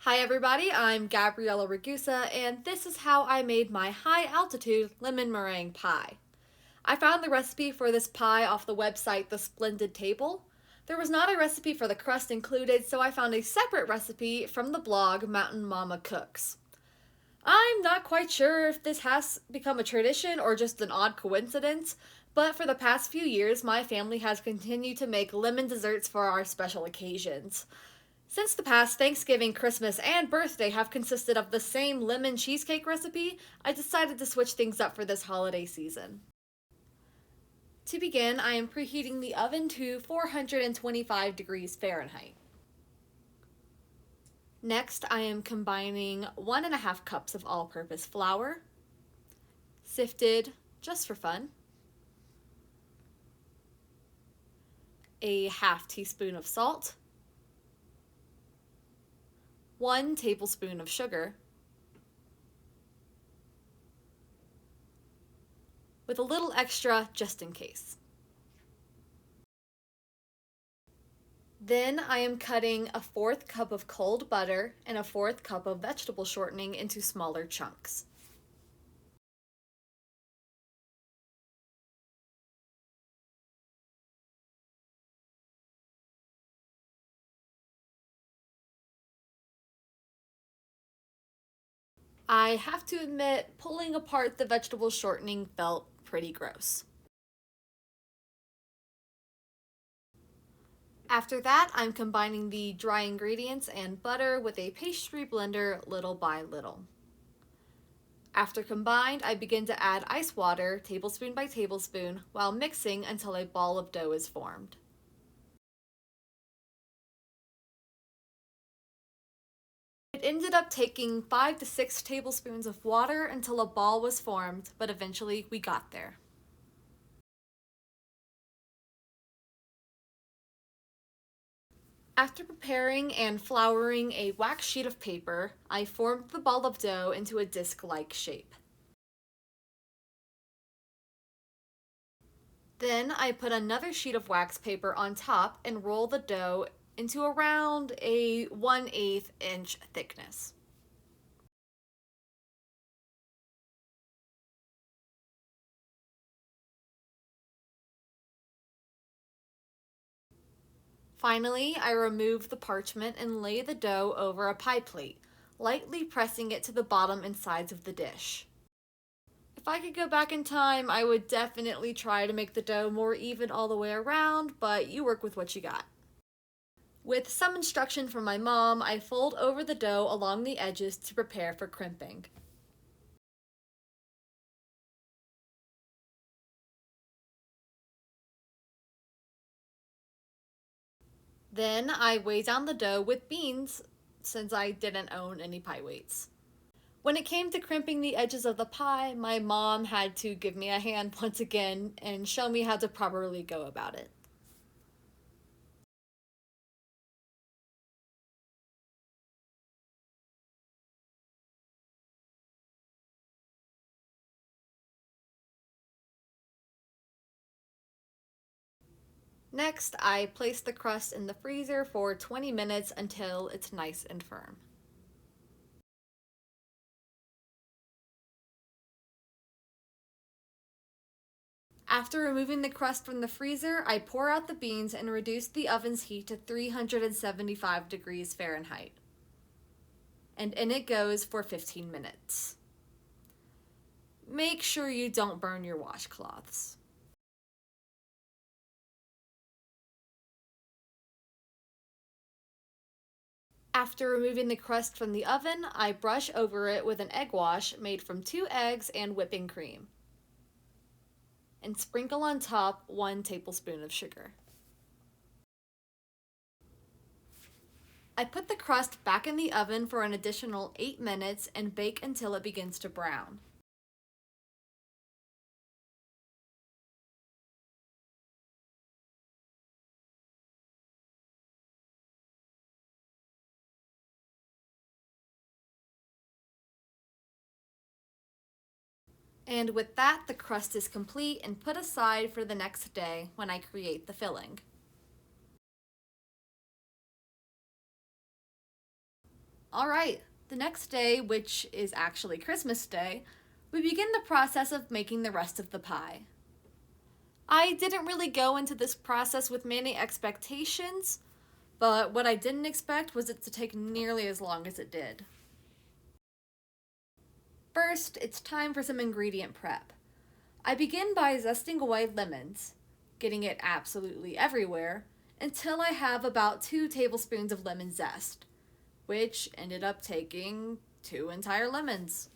Hi everybody, I'm Gabriella and this is how I made my high-altitude lemon meringue pie. I found the recipe for this pie off the website The Splendid Table. There was not a recipe for the crust included, so I found a separate recipe from the blog Mountain Mama Cooks. I'm not quite sure if this has become a tradition or just an odd coincidence, but for the past few years, my family has continued to make lemon desserts for our special occasions. Since the past Thanksgiving, Christmas, and birthday have consisted of the same lemon cheesecake recipe, I decided to switch things up for this holiday season. To begin, I am preheating the oven to 425 degrees Fahrenheit. Next, I am combining 1.5 cups of all-purpose flour, sifted just for fun, a half teaspoon of salt, 1 tablespoon of sugar, with a little extra just in case. Then I am cutting a 1/4 cup of cold butter and a 1/4 cup of vegetable shortening into smaller chunks. I have to admit, pulling apart the vegetable shortening felt pretty gross. After that, I'm combining the dry ingredients and butter with a pastry blender little by little. After combined, I begin to add ice water, tablespoon by tablespoon, while mixing until a ball of dough is formed. It ended up taking 5 to 6 tablespoons of water until a ball was formed, but eventually we got there. After preparing and flouring a wax sheet of paper, I formed the ball of dough into a disc-like shape. Then I put another sheet of wax paper on top and roll the dough into around a 1/8 inch thickness. Finally, I remove the parchment and lay the dough over a pie plate, lightly pressing it to the bottom and sides of the dish. If I could go back in time, I would definitely try to make the dough more even all the way around, but you work with what you got. With some instruction from my mom, I fold over the dough along the edges to prepare for crimping. Then I weigh down the dough with beans since I didn't own any pie weights. When it came to crimping the edges of the pie, my mom had to give me a hand once again and show me how to properly go about it. Next, I place the crust in the freezer for 20 minutes until it's nice and firm. After removing the crust from the freezer, I pour out the beans and reduce the oven's heat to 375 degrees Fahrenheit. And in it goes for 15 minutes. Make sure you don't burn your washcloths. After removing the crust from the oven, I brush over it with an egg wash made from 2 eggs and whipping cream. And sprinkle on top 1 tablespoon of sugar. I put the crust back in the oven for an additional 8 minutes and bake until it begins to brown. And with that, the crust is complete and put aside for the next day when I create the filling. Alright, the next day, which is actually Christmas Day, we begin the process of making the rest of the pie. I didn't really go into this process with many expectations, but what I didn't expect was it to take nearly as long as it did. First, it's time for some ingredient prep. I begin by zesting away lemons, getting it absolutely everywhere, until I have about 2 tablespoons of lemon zest, which ended up taking 2 entire lemons.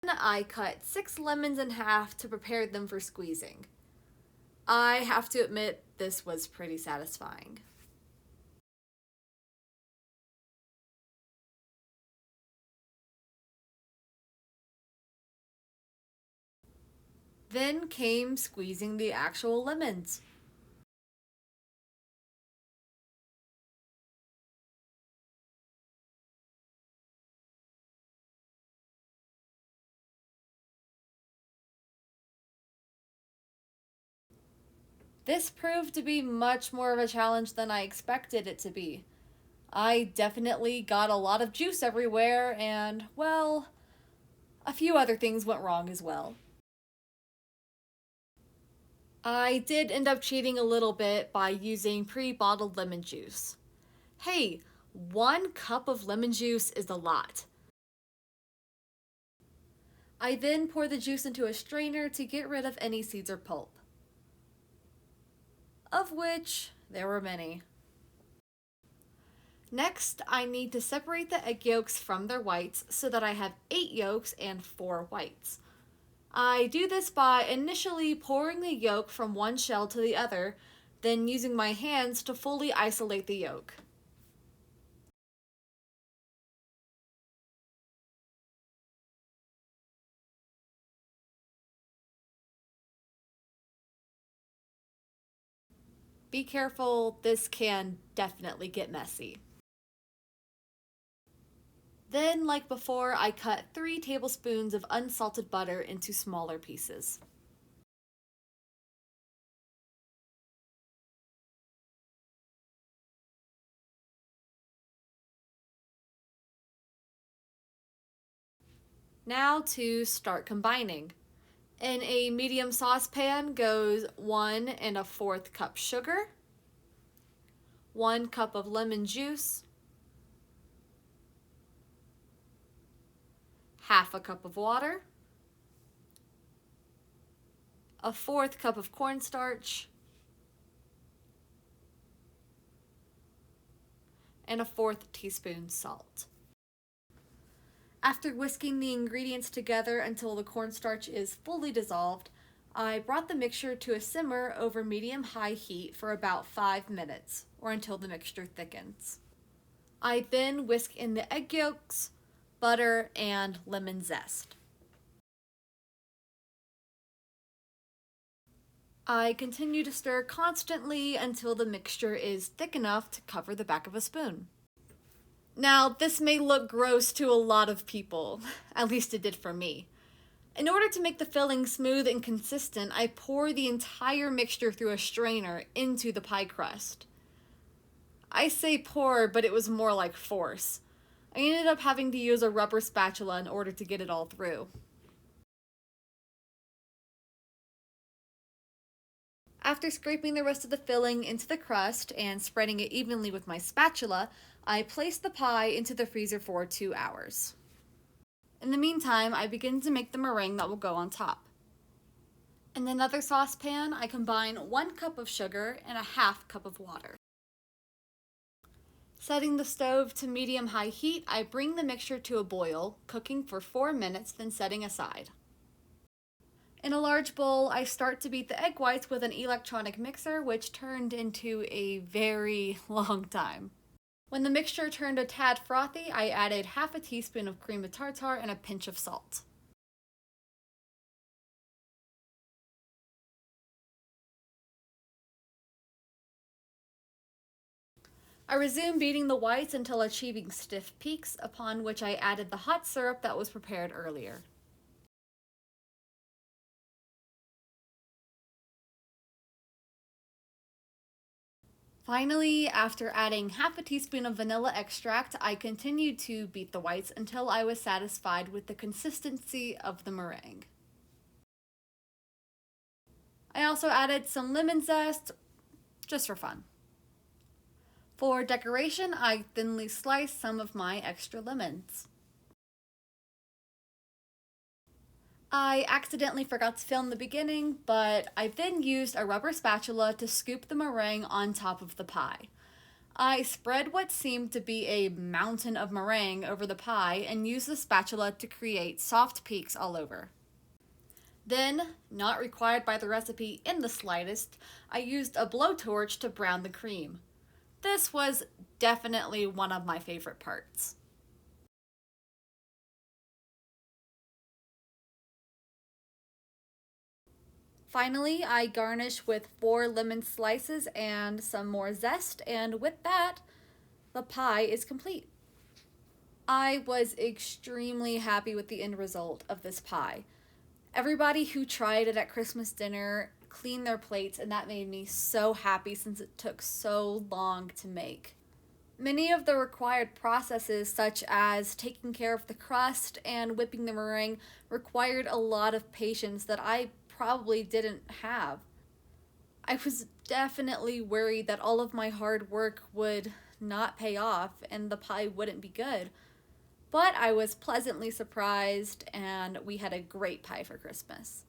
Then I cut 6 lemons in half to prepare them for squeezing. I have to admit, this was pretty satisfying. Then came squeezing the actual lemons. This proved to be much more of a challenge than I expected it to be. I definitely got a lot of juice everywhere, and, well, a few other things went wrong as well. I did end up cheating a little bit by using pre bottled lemon juice. Hey, 1 cup of lemon juice is a lot. I then pour the juice into a strainer to get rid of any seeds or pulp, of which there were many. Next, I need to separate the egg yolks from their whites so that I have 8 yolks and 4 whites. I do this by initially pouring the yolk from one shell to the other, then using my hands to fully isolate the yolk. Be careful, this can definitely get messy. Then, like before, I cut 3 tablespoons of unsalted butter into smaller pieces. Now to start combining. In a medium saucepan goes 1 1/4 cup sugar, 1 cup of lemon juice, half a cup of water, 1/4 cup of cornstarch, and 1/4 teaspoon salt. After whisking the ingredients together until the cornstarch is fully dissolved, I brought the mixture to a simmer over medium-high heat for about 5 minutes, or until the mixture thickens. I then whisk in the egg yolks, butter, and lemon zest. I continue to stir constantly until the mixture is thick enough to cover the back of a spoon. Now, this may look gross to a lot of people, at least it did for me. In order to make the filling smooth and consistent, I pour the entire mixture through a strainer into the pie crust. I say pour, but it was more like force. I ended up having to use a rubber spatula in order to get it all through. After scraping the rest of the filling into the crust and spreading it evenly with my spatula, I placed the pie into the freezer for 2 hours. In the meantime, I begin to make the meringue that will go on top. In another saucepan, I combine 1 cup of sugar and a half cup of water. Setting the stove to medium-high heat, I bring the mixture to a boil, cooking for 4 minutes, then setting aside. In a large bowl, I start to beat the egg whites with an electronic mixer, which turned into a very long time. When the mixture turned a tad frothy, I added half a teaspoon of cream of tartar and a pinch of salt. I resumed beating the whites until achieving stiff peaks, upon which I added the hot syrup that was prepared earlier. Finally, after adding half a teaspoon of vanilla extract, I continued to beat the whites until I was satisfied with the consistency of the meringue. I also added some lemon zest, just for fun. For decoration, I thinly sliced some of my extra lemons. I accidentally forgot to film the beginning, but I then used a rubber spatula to scoop the meringue on top of the pie. I spread what seemed to be a mountain of meringue over the pie and used the spatula to create soft peaks all over. Then, not required by the recipe in the slightest, I used a blowtorch to brown the cream. This was definitely one of my favorite parts. Finally, I garnish with 4 lemon slices and some more zest, and with that, the pie is complete. I was extremely happy with the end result of this pie. Everybody who tried it at Christmas dinner cleaned their plates, and that made me so happy since it took so long to make. Many of the required processes, such as taking care of the crust and whipping the meringue, required a lot of patience that I probably didn't have. I was definitely worried that all of my hard work would not pay off and the pie wouldn't be good. But I was pleasantly surprised, and we had a great pie for Christmas.